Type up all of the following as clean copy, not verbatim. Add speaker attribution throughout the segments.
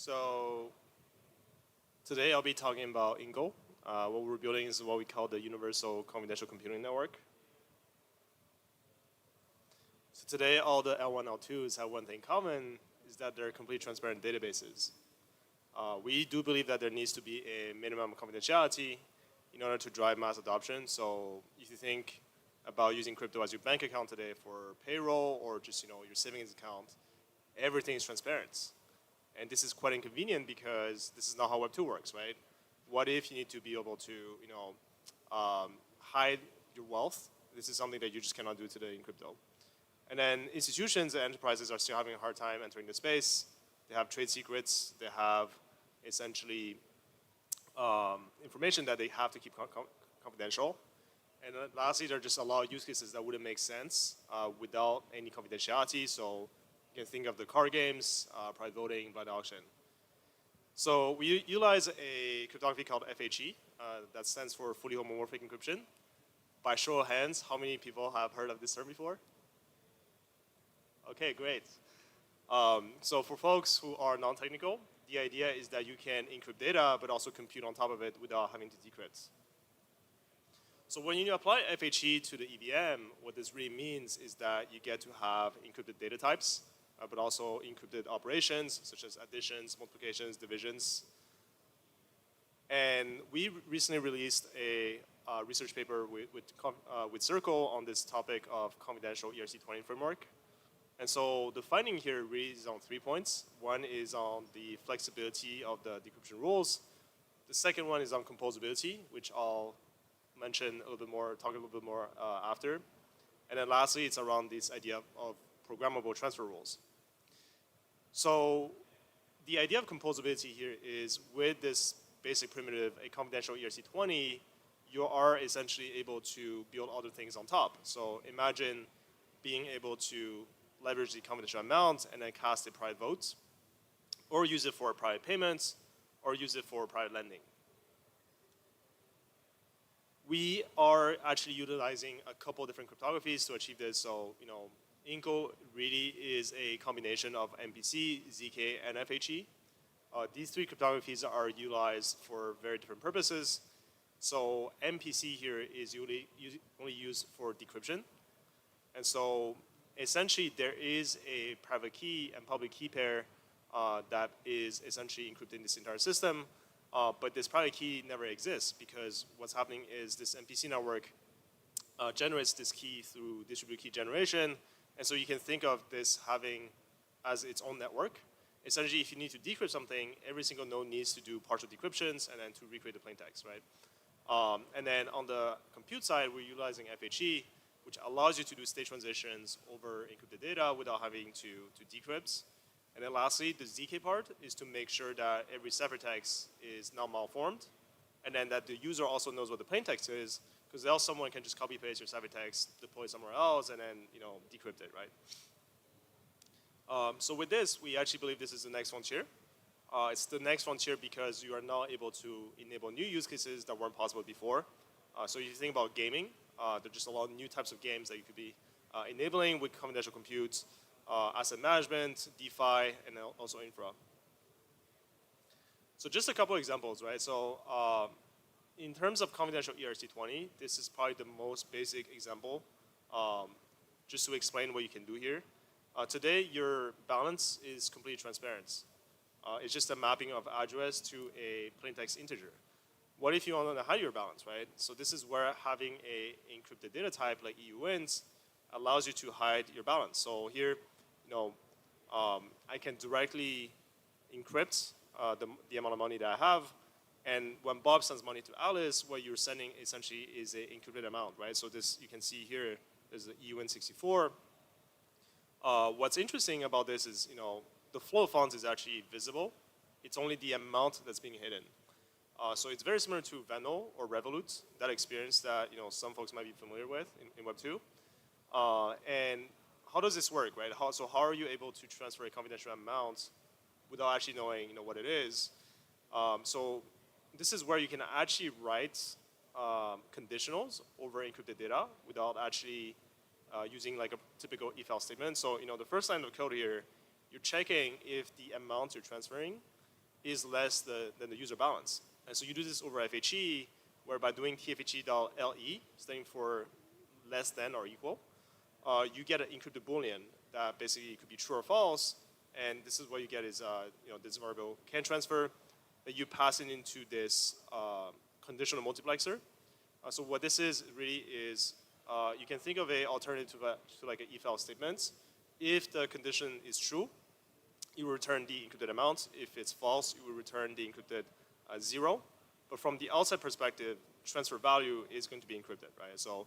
Speaker 1: So today I'll be talking about Inco. What we're building is what we call the Universal Confidential Computing Network. So today all the L1, L2s have one thing in common, is that they're completely transparent databases. We do believe that there needs to be a minimum confidentiality in order to drive mass adoption. So if you think about using crypto as your bank account today for payroll or just your savings account, everything is transparent. And this is quite inconvenient because this is not how Web2 works, right? What if you need to be able to hide your wealth? This is something that you just cannot do today in crypto. And then institutions and enterprises are still having a hard time entering the space. They have trade secrets. They have essentially information that they have to keep confidential. And then lastly, there are just a lot of use cases that wouldn't make sense without any confidentiality. So you can think of the card games, private voting, blood auction. So we utilize a cryptography called FHE. That stands for fully homomorphic encryption. By show of hands, how many people have heard of this term before? Okay, great. So for folks who are non-technical, the idea is that you can encrypt data, but also compute on top of it without having to decrypt. So when you apply FHE to the EVM, what this really means is that you get to have encrypted data types, but also encrypted operations, such as additions, multiplications, divisions. And we recently released a research paper with Circle on this topic of confidential ERC20 framework. And so the finding here really is on 3 points. One is on the flexibility of the decryption rules. The second one is on composability, which I'll mention a little bit more, talk a little bit more after. And then lastly, it's around this idea of programmable transfer rules. So the idea of composability here is with this basic primitive, a confidential ERC20, you are essentially able to build other things on top. So imagine being able to leverage the confidential amount and then cast a private vote, or use it for private payments, or use it for private lending. We are actually utilizing a couple different cryptographies to achieve this. So, Inco really is a combination of MPC, ZK, and FHE. These three cryptographies are utilized for very different purposes. So MPC here is only used for decryption. And so essentially there is a private key and public key pair that is essentially encrypting this entire system. But this private key never exists because what's happening is this MPC network generates this key through distributed key generation. And so you can think of this having as its own network. Essentially, if you need to decrypt something, every single node needs to do partial decryptions and then to recreate the plain text, right? And then on the compute side, we're utilizing FHE, which allows you to do state transitions over encrypted data without having to decrypt. And then lastly, the ZK part is to make sure that every ciphertext is not malformed, and then that the user also knows what the plain text is, because else someone can just copy paste your ciphertext, deploy it somewhere else, and then decrypt it, right? So with this, we actually believe this is the next frontier. It's the next frontier because you are now able to enable new use cases that weren't possible before. So if you think about gaming, there are just a lot of new types of games that you could be enabling with confidential compute, asset management, DeFi, and also infra. So just a couple examples, right? So in terms of confidential ERC20, this is probably the most basic example, just to explain what you can do here. Today, your balance is completely transparent. It's just a mapping of address to a plain text integer. What if you want to hide your balance, right? So this is where having a encrypted data type like EUINs allows you to hide your balance. So here, I can directly encrypt the amount of money that I have. And when Bob sends money to Alice, what you're sending essentially is an encrypted amount, right? So this, you can see here, there's the EUN64. What's interesting about this is, the flow of funds is actually visible. It's only the amount that's being hidden. So it's very similar to Venmo or Revolut, that experience that some folks might be familiar with in Web2. And how does this work, right? So how are you able to transfer a confidential amount without actually knowing what it is? So this is where you can actually write conditionals over encrypted data without actually using like a typical if-else statement. So the first line of code here, you're checking if the amount you're transferring is less than the user balance. And so you do this over FHE, where by doing tfhe.le, standing for less than or equal, you get an encrypted Boolean that basically could be true or false. And this is what you get is this variable can transfer that you pass it into this conditional multiplexer. So what this is really is you can think of an alternative to like an if-else statement. If the condition is true, you will return the encrypted amount. If it's false, you will return the encrypted 0. But from the outside perspective, transfer value is going to be encrypted, right? So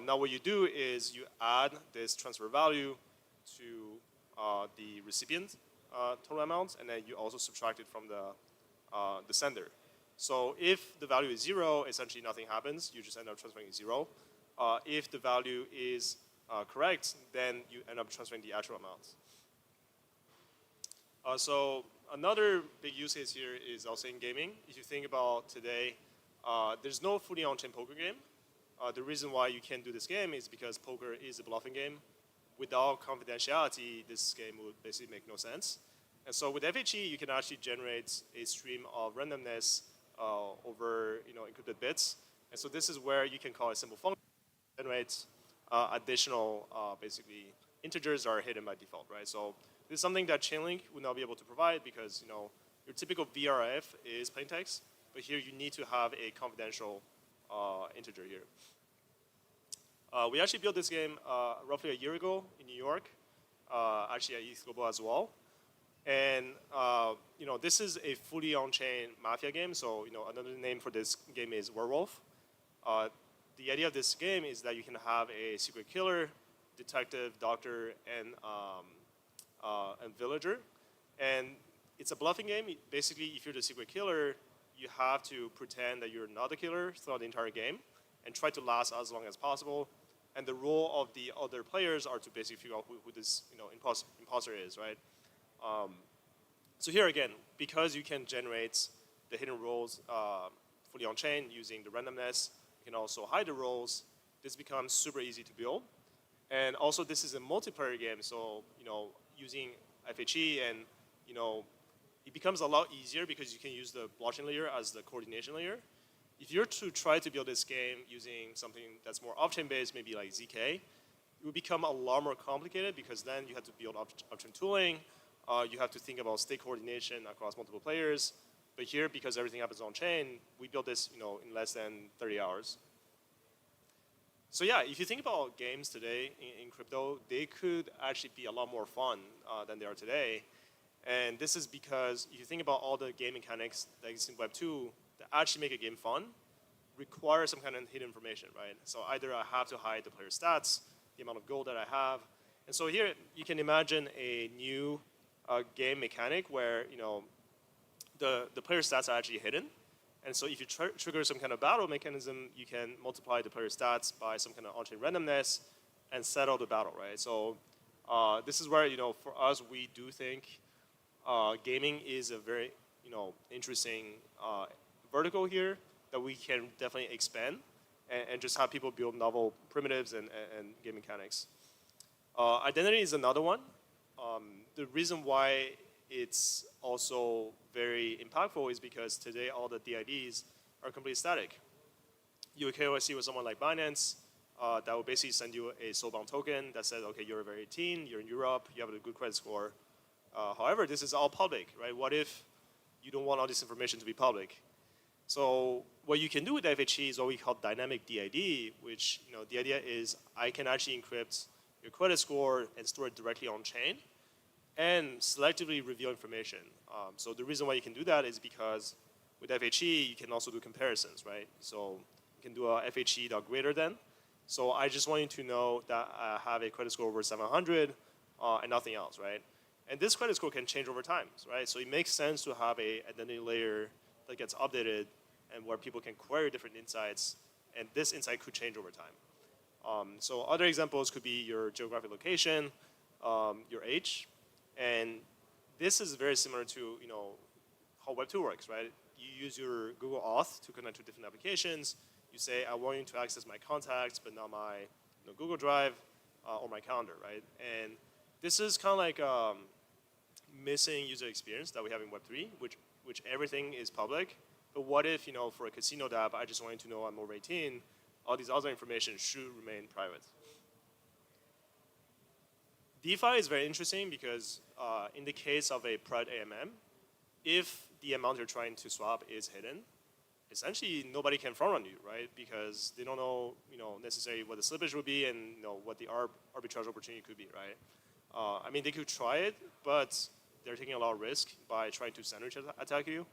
Speaker 1: now what you do is you add this transfer value to the recipient total amount, and then you also subtract it from the sender. So if the value is 0, essentially nothing happens. You just end up transferring 0. If the value is correct, then you end up transferring the actual amount. So another big use case here is also in gaming. If you think about today, there's no fully on-chain poker game. The reason why you can't do this game is because poker is a bluffing game. Without confidentiality, this game would basically make no sense. And so with FHE, you can actually generate a stream of randomness over encrypted bits. And so this is where you can call a simple function that generates additional basically integers that are hidden by default, right? So this is something that Chainlink would not be able to provide because your typical VRF is plain text, but here you need to have a confidential integer here. We actually built this game roughly a year ago in New York, actually at ETHGlobal as well. And this is a fully on-chain mafia game. So another name for this game is Werewolf. The idea of this game is that you can have a secret killer, detective, doctor, and villager. And it's a bluffing game. Basically, if you're the secret killer, you have to pretend that you're not the killer throughout the entire game and try to last as long as possible. And the role of the other players are to basically figure out who this imposter is, right? So here again, because you can generate the hidden roles fully on chain using the randomness, you can also hide the roles. This becomes super easy to build. And also this is a multiplayer game, so using FHE and it becomes a lot easier because you can use the blockchain layer as the coordination layer. If you're to try to build this game using something that's more off-chain based, maybe like ZK, it would become a lot more complicated because then you have to build off-chain tooling. You have to think about state coordination across multiple players. But here, because everything happens on chain, we built this in less than 30 hours. So yeah, if you think about games today in crypto, they could actually be a lot more fun than they are today. And this is because if you think about all the game mechanics that exist in Web 2 that actually make a game fun, require some kind of hidden information, right? So either I have to hide the player stats, the amount of gold that I have. And so here you can imagine a new game mechanic where the player stats are actually hidden. And so if you trigger some kind of battle mechanism, you can multiply the player stats by some kind of on-chain randomness and settle the battle, right? So this is where, for us, we do think gaming is a very, interesting vertical here that we can definitely expand and just have people build novel primitives and game mechanics. Identity is another one. The reason why it's also very impactful is because today all the DIDs are completely static. You would KYC with someone like Binance that will basically send you a soulbound token that says, okay, you're over 18, you're in Europe, you have a good credit score. However, this is all public, right? What if you don't want all this information to be public? So what you can do with FHE is what we call dynamic DID, which the idea is I can actually encrypt your credit score and store it directly on chain and selectively reveal information. So the reason why you can do that is because with FHE, you can also do comparisons, right? So you can do a FHE.greater than. So I just want you to know that I have a credit score over 700 and nothing else, right? And this credit score can change over time, right? So it makes sense to have a identity layer that gets updated and where people can query different insights, and this insight could change over time. So other examples could be your geographic location, your age, and this is very similar to how Web 2 works, right? You use your Google Auth to connect to different applications. You say, I want you to access my contacts, but not my Google Drive or my calendar, right? And this is kind of like missing user experience that we have in Web3, which everything is public. But what if, for a casino dApp, I just wanted to know I'm over 18, all these other information should remain private. DeFi is very interesting because in the case of a private AMM, if the amount you're trying to swap is hidden, essentially nobody can front run you, right? Because they don't know, necessarily what the slippage would be and what the arbitrage opportunity could be, right? I mean, they could try it, but they're taking a lot of risk by trying to sandwich attack you.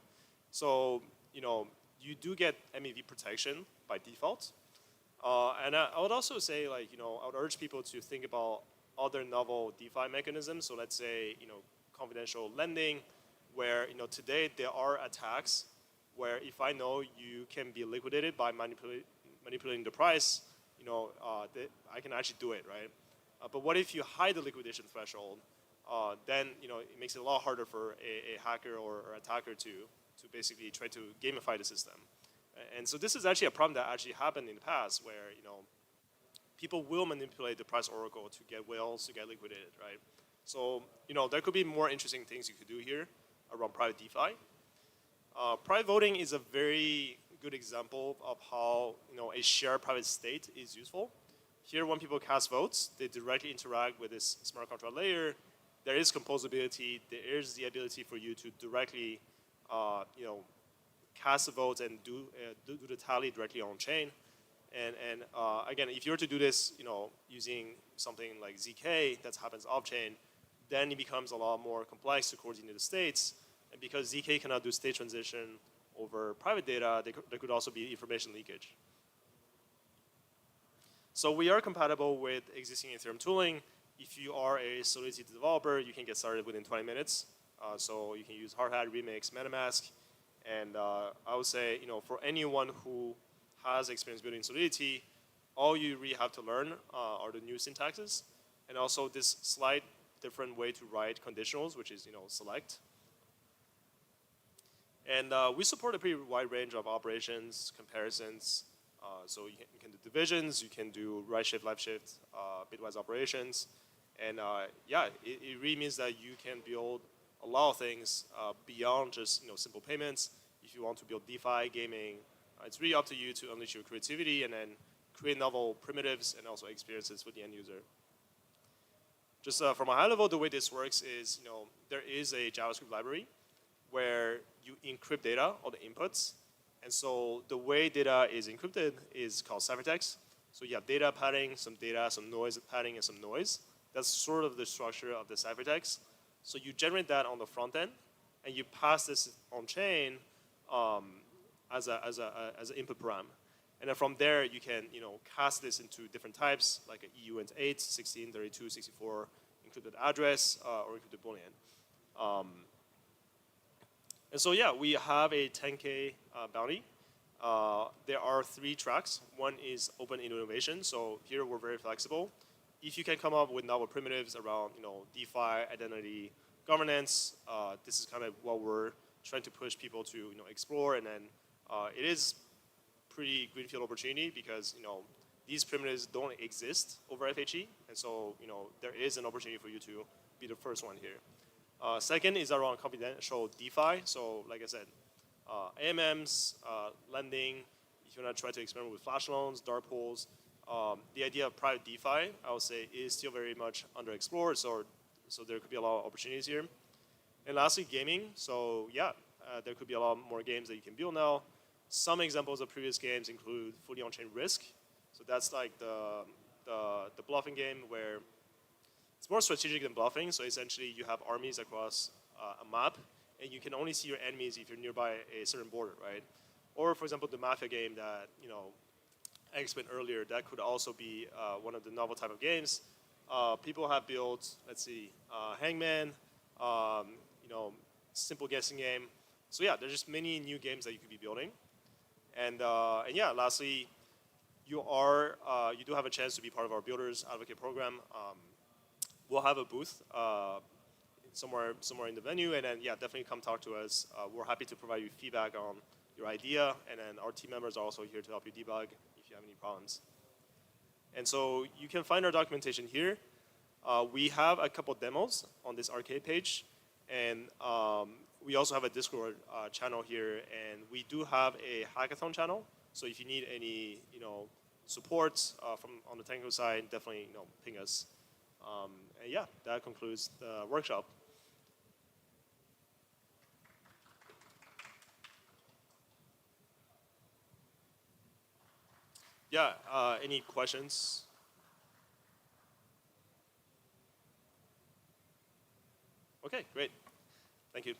Speaker 1: So, you do get MEV protection by default. And I would also say, I would urge people to think about other novel DeFi mechanisms. So let's say, confidential lending, where, today there are attacks where if I know you can be liquidated by manipulating the price, I can actually do it, right? But what if you hide the liquidation threshold? Then, it makes it a lot harder for a hacker or attacker to basically try to gamify the system. And so this is actually a problem that actually happened in the past where, people will manipulate the price oracle to get whales to get liquidated, right? So, there could be more interesting things you could do here around private DeFi. Private voting is a very good example of how, a shared private state is useful. Here, when people cast votes, they directly interact with this smart contract layer. There is composability. There is the ability for you to directly, cast the votes and do the tally directly on chain. And again, if you were to do this, using something like ZK that happens off chain, then it becomes a lot more complex to coordinate the states. And because ZK cannot do state transition over private data, there could also be information leakage. So we are compatible with existing Ethereum tooling. If you are a Solidity developer, you can get started within 20 minutes. So you can use Hardhat, Remix, MetaMask. And I would say, for anyone who has experience building Solidity, all you really have to learn are the new syntaxes. And also this slight different way to write conditionals, which is, select. And we support a pretty wide range of operations, comparisons. So you can do divisions, you can do right shift, left shift, bitwise operations. And yeah, it really means that you can build a lot of things beyond just simple payments. If you want to build DeFi, gaming, it's really up to you to unleash your creativity and then create novel primitives and also experiences for the end user. Just from a high level, the way this works is, there is a JavaScript library where you encrypt data, all the inputs. And so the way data is encrypted is called ciphertext. So you have data padding, some data, some noise padding, and some noise. That's sort of the structure of the ciphertext. So you generate that on the front end, and you pass this on chain as an input param. And then from there, you can cast this into different types, like an EUINT8, 16, 32, 64, encrypted address, or encrypted Boolean. And so yeah, we have a 10K bounty. There are 3 tracks. One is open innovation. So here we're very flexible. If you can come up with novel primitives around DeFi, identity, governance, this is kind of what we're trying to push people to explore. And then it is pretty greenfield opportunity because these primitives don't exist over FHE, and so there is an opportunity for you to be the first one here. Second is around confidential DeFi. So like I said, AMMs, lending, if you want to try to experiment with flash loans, dark pools, the idea of private DeFi, I would say, is still very much underexplored, so there could be a lot of opportunities here. And lastly, gaming. So yeah, there could be a lot more games that you can build now. Some examples of previous games include fully on-chain Risk. So that's like the bluffing game where it's more strategic than bluffing. So essentially, you have armies across a map, and you can only see your enemies if you're nearby a certain border, right? Or for example, the Mafia game that I explained earlier, that could also be one of the novel type of games. People have built, let's see, Hangman, simple guessing game. So yeah, there's just many new games that you could be building. And yeah, lastly, you do have a chance to be part of our Builders Advocate program. We'll have a booth somewhere in the venue, and then yeah, definitely come talk to us. We're happy to provide you feedback on your idea, and then our team members are also here to help you debug if you have any problems. And so you can find our documentation here. We have a couple demos on this arcade page, And we also have a Discord channel here, and we do have a hackathon channel. So if you need any, support from on the technical side, definitely, ping us. And yeah, that concludes the workshop. Yeah, any questions? Okay, great. Thank you.